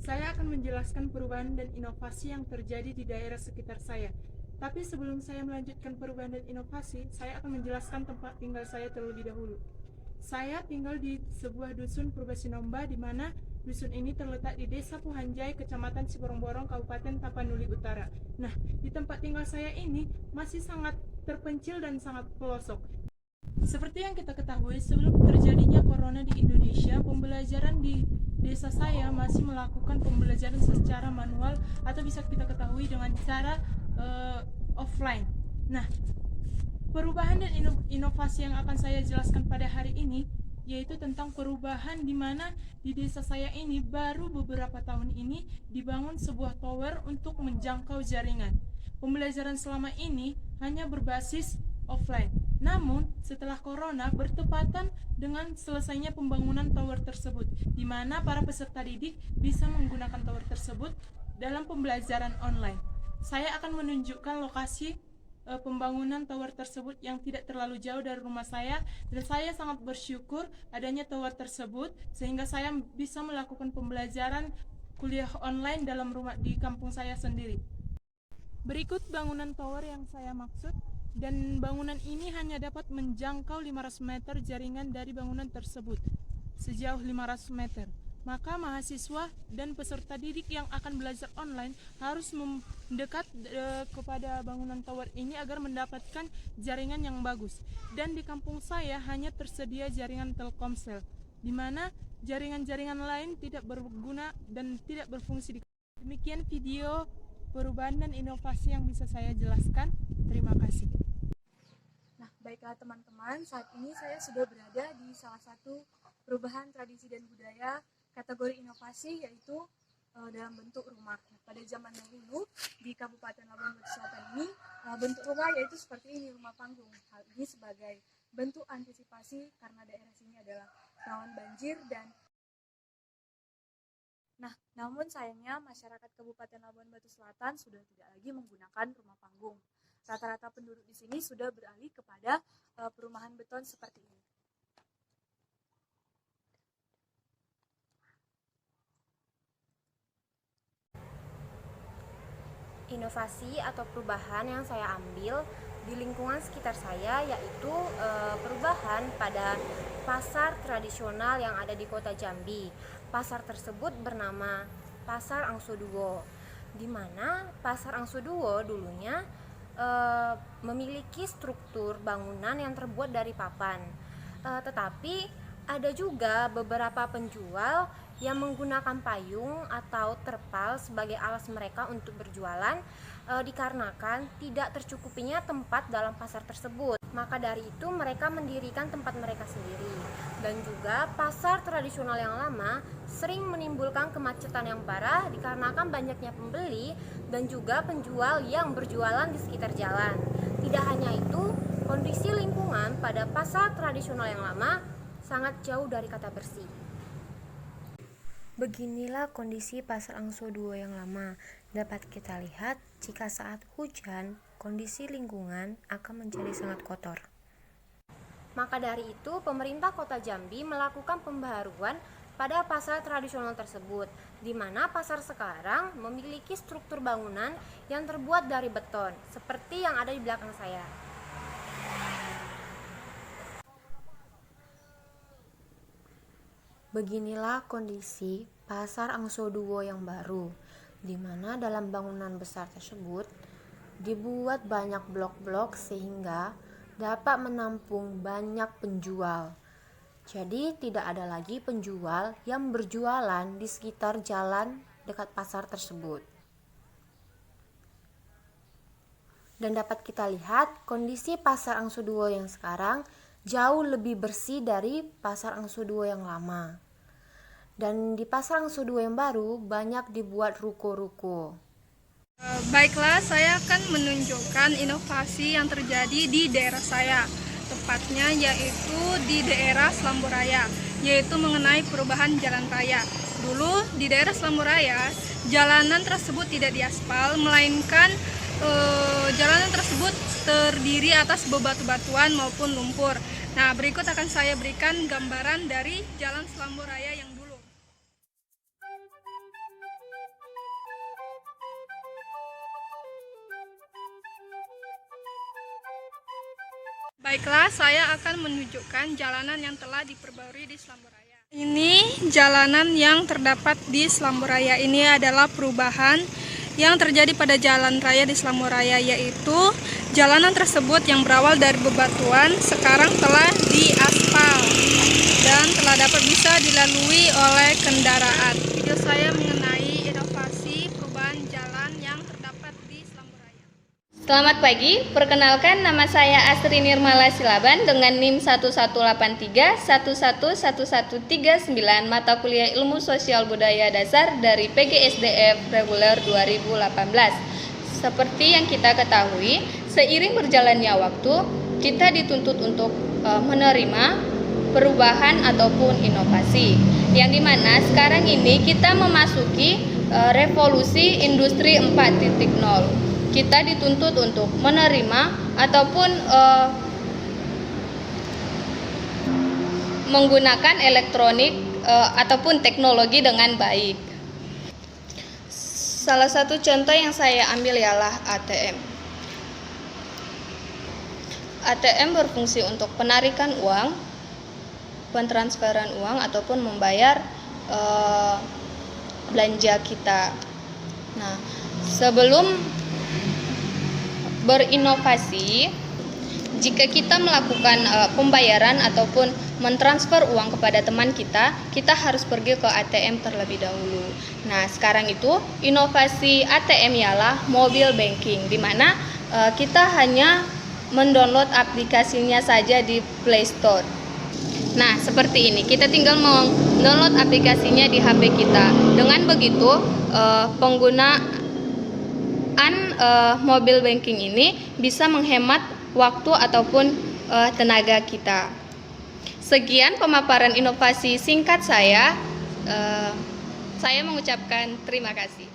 Saya akan menjelaskan perubahan dan inovasi yang terjadi di daerah sekitar saya. Tapi sebelum saya melanjutkan perubahan dan inovasi, saya akan menjelaskan tempat tinggal saya terlebih dahulu. Saya tinggal di sebuah dusun Purbasinomba, di mana dusun ini terletak di Desa Puhanjai, Kecamatan Siborong-Borong, Kabupaten Tapanuli Utara. Nah, di tempat tinggal saya ini masih sangat terpencil dan sangat pelosok. Seperti yang kita ketahui, sebelum terjadinya corona di Indonesia, pembelajaran di desa saya masih melakukan pembelajaran secara manual atau bisa kita ketahui dengan cara offline. Nah, perubahan dan inovasi yang akan saya jelaskan pada hari ini yaitu tentang perubahan di mana di desa saya ini baru beberapa tahun ini dibangun sebuah tower untuk menjangkau jaringan. Pembelajaran selama ini hanya berbasis offline. Namun, setelah corona bertepatan dengan selesainya pembangunan tower tersebut, di mana para peserta didik bisa menggunakan tower tersebut dalam pembelajaran online. Saya akan menunjukkan lokasi pembangunan tower tersebut yang tidak terlalu jauh dari rumah saya, dan saya sangat bersyukur adanya tower tersebut sehingga saya bisa melakukan pembelajaran kuliah online dalam rumah di kampung saya sendiri. Berikut bangunan tower yang saya maksud, dan bangunan ini hanya dapat menjangkau 500 meter jaringan dari bangunan tersebut sejauh 500 meter. Maka mahasiswa dan peserta didik yang akan belajar online harus mendekat kepada bangunan tower ini agar mendapatkan jaringan yang bagus. Dan di kampung saya hanya tersedia jaringan Telkomsel, di mana jaringan-jaringan lain tidak berguna dan tidak berfungsi. Demikian video perubahan dan inovasi yang bisa saya jelaskan. Terima kasih. Nah, baiklah teman-teman, saat ini saya sudah berada di salah satu perubahan tradisi dan budaya kategori inovasi, yaitu dalam bentuk rumah. Nah, pada zaman dahulu di Kabupaten Labuan Batu Selatan ini bentuk rumah yaitu seperti ini, rumah panggung. Hal ini sebagai bentuk antisipasi karena daerah sini adalah rawan banjir dan namun sayangnya masyarakat Kabupaten Labuan Batu Selatan sudah tidak lagi menggunakan rumah panggung. Rata-rata penduduk di sini sudah beralih kepada perumahan beton seperti ini. Inovasi atau perubahan yang saya ambil di lingkungan sekitar saya yaitu perubahan pada pasar tradisional yang ada di Kota Jambi. Pasar tersebut bernama Pasar Angsoduo, di mana Pasar Angsoduo dulunya memiliki struktur bangunan yang terbuat dari papan. Tetapi ada juga beberapa penjual yang menggunakan payung atau terpal sebagai alas mereka untuk berjualan, dikarenakan tidak tercukupinya tempat dalam pasar tersebut. Maka dari itu mereka mendirikan tempat mereka sendiri. Dan juga pasar tradisional yang lama sering menimbulkan kemacetan yang parah dikarenakan banyaknya pembeli dan juga penjual yang berjualan di sekitar jalan. Tidak hanya itu, kondisi lingkungan pada pasar tradisional yang lama sangat jauh dari kata bersih. Beginilah kondisi Pasar Angsoduo yang lama. Dapat kita lihat jika saat hujan, kondisi lingkungan akan menjadi sangat kotor. Maka dari itu, pemerintah Kota Jambi melakukan pembaharuan pada pasar tradisional tersebut, di mana pasar sekarang memiliki struktur bangunan yang terbuat dari beton, seperti yang ada di belakang saya. Beginilah kondisi Pasar Angsoduo yang baru, di mana dalam bangunan besar tersebut dibuat banyak blok-blok sehingga dapat menampung banyak penjual. Jadi tidak ada lagi penjual yang berjualan di sekitar jalan dekat pasar tersebut. Dan dapat kita lihat kondisi Pasar Angsoduo yang sekarang jauh lebih bersih dari Pasar Angsoduo yang lama. Dan di Pasar Angsoduo yang baru banyak dibuat ruko-ruko. Baiklah, saya akan menunjukkan inovasi yang terjadi di daerah saya, tepatnya yaitu di daerah Selamburaya, yaitu mengenai perubahan jalan raya. Dulu di daerah Selamburaya, jalanan tersebut tidak diaspal, melainkan jalanan tersebut terdiri atas bebatu-batuan maupun lumpur. Nah, berikut akan saya berikan gambaran dari jalan Selamburaya yang dulu. Baiklah, saya akan menunjukkan jalanan yang telah diperbarui di Selamboraya. Ini jalanan yang terdapat di Selamboraya. Ini adalah perubahan yang terjadi pada jalan raya di Selamboraya, yaitu jalanan tersebut yang berawal dari bebatuan sekarang telah diaspal dan telah dapat bisa dilalui oleh kendaraan. Video saya mengenai inovasi perubahan jalan yang terdapat di Selamboraya. Selamat pagi, perkenalkan nama saya Astri Nirmala Silaban dengan NIM 1183-111139 mata kuliah Ilmu Sosial Budaya Dasar dari PGSDF Reguler 2018. Seperti yang kita ketahui, seiring berjalannya waktu, kita dituntut untuk menerima perubahan ataupun inovasi. Yang dimana sekarang ini kita memasuki revolusi industri 4.0. Kita dituntut untuk menerima ataupun menggunakan elektronik ataupun teknologi dengan baik. Salah satu contoh yang saya ambil ialah ATM. ATM berfungsi untuk penarikan uang, pentransferan uang ataupun membayar belanja kita. Nah, sebelum berinovasi, jika kita melakukan pembayaran ataupun mentransfer uang kepada teman kita, kita harus pergi ke ATM terlebih dahulu. Nah, sekarang itu inovasi ATM ialah mobile banking, di mana kita hanya mendownload aplikasinya saja di Play Store. Nah, seperti ini, kita tinggal mendownload aplikasinya di HP kita. Dengan begitu, penggunaan mobile banking ini bisa menghemat waktu ataupun tenaga kita. Sekian pemaparan inovasi singkat saya. Saya mengucapkan terima kasih.